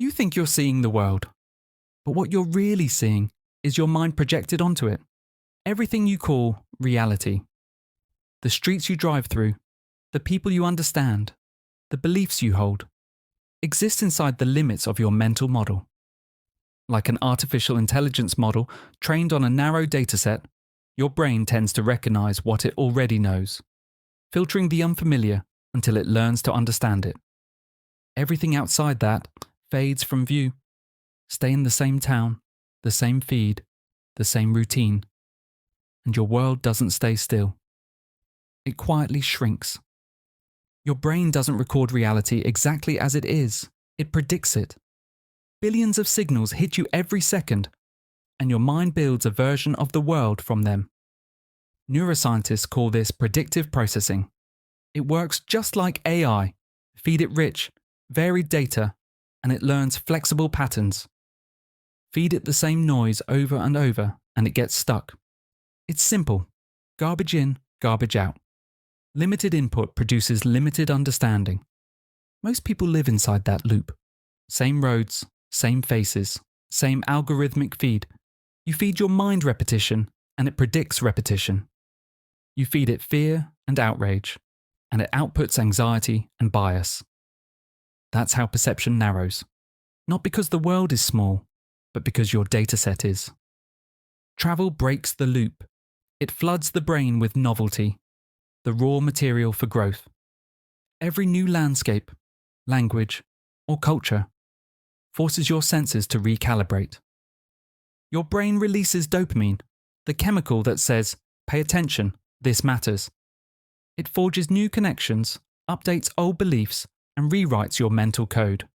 You think you're seeing the world, but what you're really seeing is your mind projected onto it. Everything you call reality. The streets you drive through, the people you understand, the beliefs you hold, exist inside the limits of your mental model. Like an artificial intelligence model trained on a narrow dataset, your brain tends to recognize what it already knows, filtering the unfamiliar until it learns to understand it. Everything outside that fades from view. Stay in the same town, the same feed, the same routine, and your world doesn't stay still. It quietly shrinks. Your brain doesn't record reality exactly as it is, it predicts it. Billions of signals hit you every second, and your mind builds a version of the world from them. Neuroscientists call this predictive processing. It works just like AI. Feed it rich, varied data, and it learns flexible patterns. Feed it the same noise over and over, and it gets stuck. It's simple. Garbage in, garbage out. Limited input produces limited understanding. Most people live inside that loop. Same roads, same faces, same algorithmic feed. You feed your mind repetition, and it predicts repetition. You feed it fear and outrage, and it outputs anxiety and bias. That's how perception narrows. Not because the world is small, but because your dataset is. Travel breaks the loop. It floods the brain with novelty, the raw material for growth. Every new landscape, language, or culture forces your senses to recalibrate. Your brain releases dopamine, the chemical that says, pay attention, this matters. It forges new connections, updates old beliefs, and rewrites your mental code.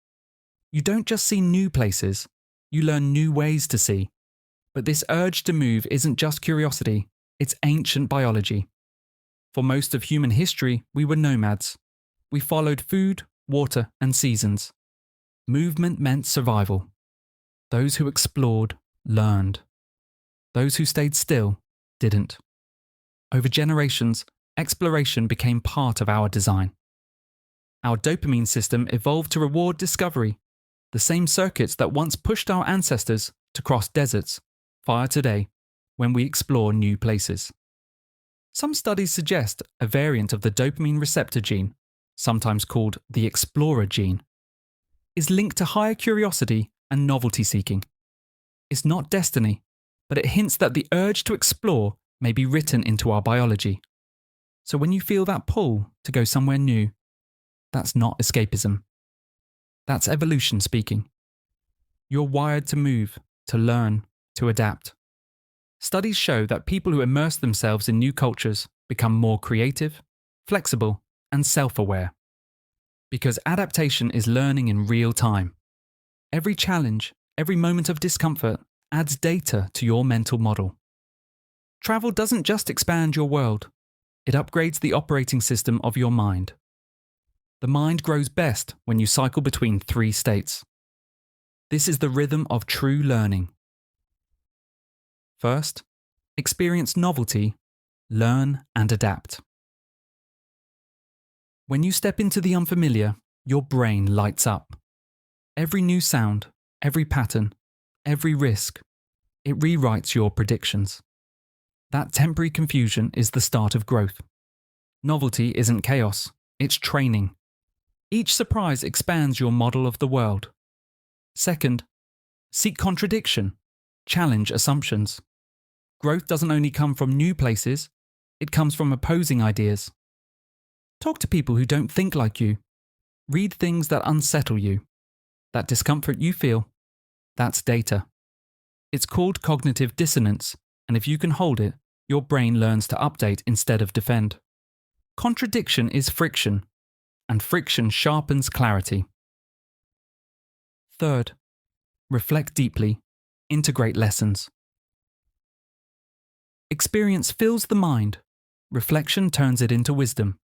You don't just see new places, you learn new ways to see. But this urge to move isn't just curiosity, it's ancient biology. For most of human history, we were nomads. We followed food, water, and seasons. Movement meant survival. Those who explored learned. Those who stayed still didn't. Over generations, exploration became part of our design. Our dopamine system evolved to reward discovery. The same circuits that once pushed our ancestors to cross deserts fire today when we explore new places. Some studies suggest a variant of the dopamine receptor gene, sometimes called the explorer gene, is linked to higher curiosity and novelty seeking. It's not destiny, but it hints that the urge to explore may be written into our biology. So when you feel that pull to go somewhere new, that's not escapism. That's evolution speaking. You're wired to move, to learn, to adapt. Studies show that people who immerse themselves in new cultures become more creative, flexible, and self-aware. Because adaptation is learning in real time. Every challenge, every moment of discomfort adds data to your mental model. Travel doesn't just expand your world, it upgrades the operating system of your mind. The mind grows best when you cycle between three states. This is the rhythm of true learning. First, experience novelty, learn and adapt. When you step into the unfamiliar, your brain lights up. Every new sound, every pattern, every risk, it rewrites your predictions. That temporary confusion is the start of growth. Novelty isn't chaos, it's training. Each surprise expands your model of the world. Second, seek contradiction, challenge assumptions. Growth doesn't only come from new places, it comes from opposing ideas. Talk to people who don't think like you. Read things that unsettle you. That discomfort you feel, that's data. It's called cognitive dissonance, and if you can hold it, your brain learns to update instead of defend. Contradiction is friction, and friction sharpens clarity. Third, reflect deeply, integrate lessons. Experience fills the mind, reflection turns it into wisdom.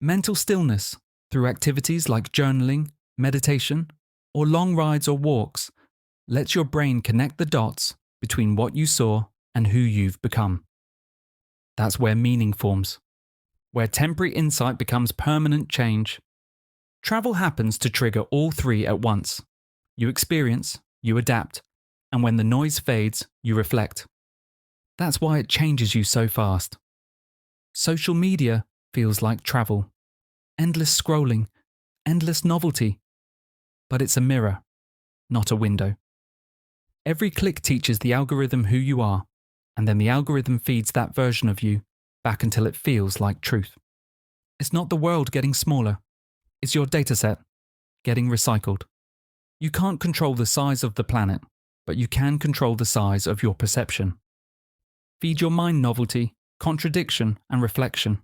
Mental stillness, through activities like journaling, meditation, or long rides or walks, lets your brain connect the dots between what you saw and who you've become. That's where meaning forms, where temporary insight becomes permanent change. Travel happens to trigger all three at once. You experience, you adapt, and when the noise fades, you reflect. That's why it changes you so fast. Social media feels like travel, endless scrolling, endless novelty. But it's a mirror, not a window. Every click teaches the algorithm who you are, and then the algorithm feeds that version of you back until it feels like truth. It's not the world getting smaller, it's your dataset getting recycled. You can't control the size of the planet, but you can control the size of your perception. Feed your mind novelty, contradiction, and reflection.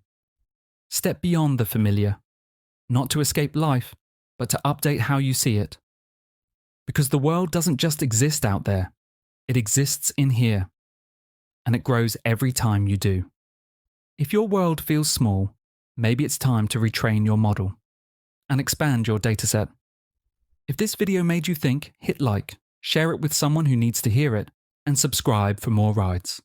Step beyond the familiar, not to escape life, but to update how you see it. Because the world doesn't just exist out there, it exists in here. And it grows every time you do. If your world feels small, maybe it's time to retrain your model and expand your dataset. If this video made you think, hit like, share it with someone who needs to hear it, and subscribe for more rides.